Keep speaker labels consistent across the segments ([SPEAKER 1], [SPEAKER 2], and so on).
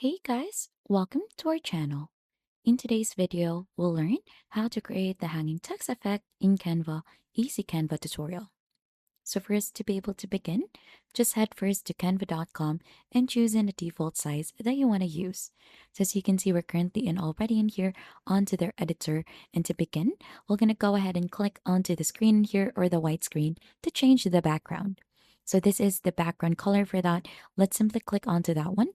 [SPEAKER 1] Hey guys, welcome to our channel. In today's video, we'll learn how to create the hanging text effect in Canva Easy Canva tutorial. So for us to be able to begin, just head first to canva.com and choose in the default size that you want to use. So as you can see, we're currently already in here onto their editor. And to begin, we're going to go ahead and click onto the screen here or the white screen to change the background. So this is the background color for that. Let's simply click onto that one.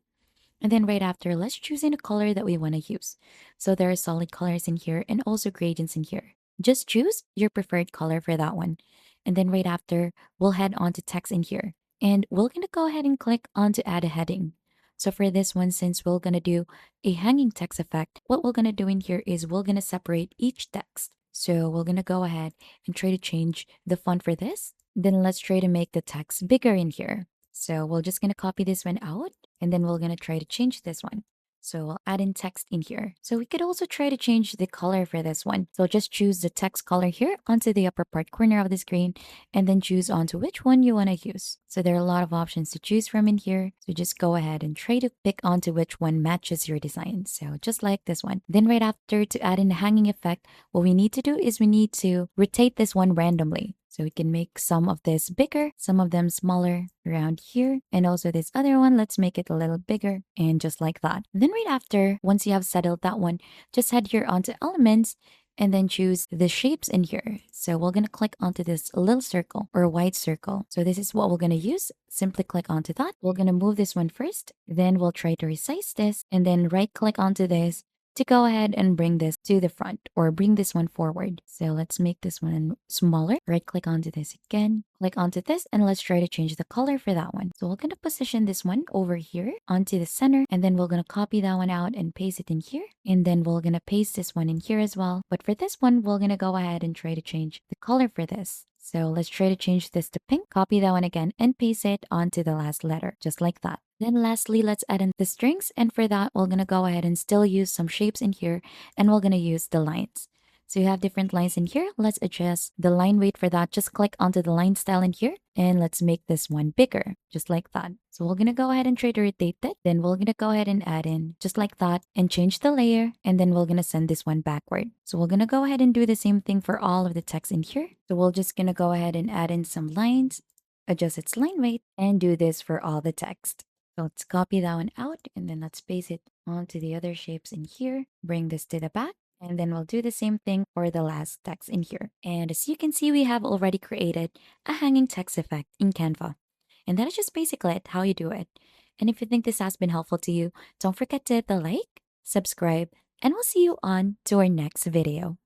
[SPEAKER 1] And then right after, let's choose in a color that we want to use. So there are solid colors in here and also gradients in here. Just choose your preferred color for that one. And then right after, we'll head on to text in here. And we're going to go ahead and click on to add a heading. So for this one, since we're going to do a hanging text effect, what we're going to do in here is we're going to separate each text. So we're going to go ahead and try to change the font for this. Then let's try to make the text bigger in here. So we're just going to copy this one out and then we're going to try to change this one. So we'll add in text in here. So we could also try to change the color for this one. So just choose the text color here onto the upper part corner of the screen and then choose onto which one you want to use. So there are a lot of options to choose from in here. So just go ahead and try to pick onto which one matches your design. So just like this one. Then right after, to add in the hanging effect, what we need to do is we need to rotate this one randomly. So we can make some of this bigger, some of them smaller around here. And also this other one, let's make it a little bigger and just like that. Then right after, once you have settled that one, just head here onto elements and then choose the shapes in here. So we're going to click onto this little circle or white circle. So this is what we're going to use. Simply click onto that. We're going to move this one first. Then we'll try to resize this and then right click onto this to go ahead and bring this to the front or bring this one forward. So let's make this one smaller. Right click onto this again, click onto this, and let's try to change the color for that one. So we're going to position this one over here onto the center, and then we're going to copy that one out and paste it in here. And then we're going to paste this one in here as well. But for this one, we're going to go ahead and try to change the color for this. So let's try to change this to pink, copy that one again, and paste it onto the last letter, just like that. Then lastly, let's add in the strings. And for that, we're going to go ahead and still use some shapes in here. And we're going to use the lines. So you have different lines in here. Let's adjust the line weight for that. Just click onto the line style in here. And let's make this one bigger, just like that. So we're going to go ahead and try to rotate it. Then we're going to go ahead and add in just like that and change the layer. And then we're going to send this one backward. So we're going to go ahead and do the same thing for all of the text in here. So we're just going to go ahead and add in some lines, adjust its line weight, and do this for all the text. So let's copy that one out and then let's paste it onto the other shapes in here. Bring this to the back. And then we'll do the same thing for the last text in here. And as you can see, we have already created a hanging text effect in Canva. And that is just basically it, how you do it. And if you think this has been helpful to you, don't forget to hit the like, subscribe, and we'll see you on to our next video.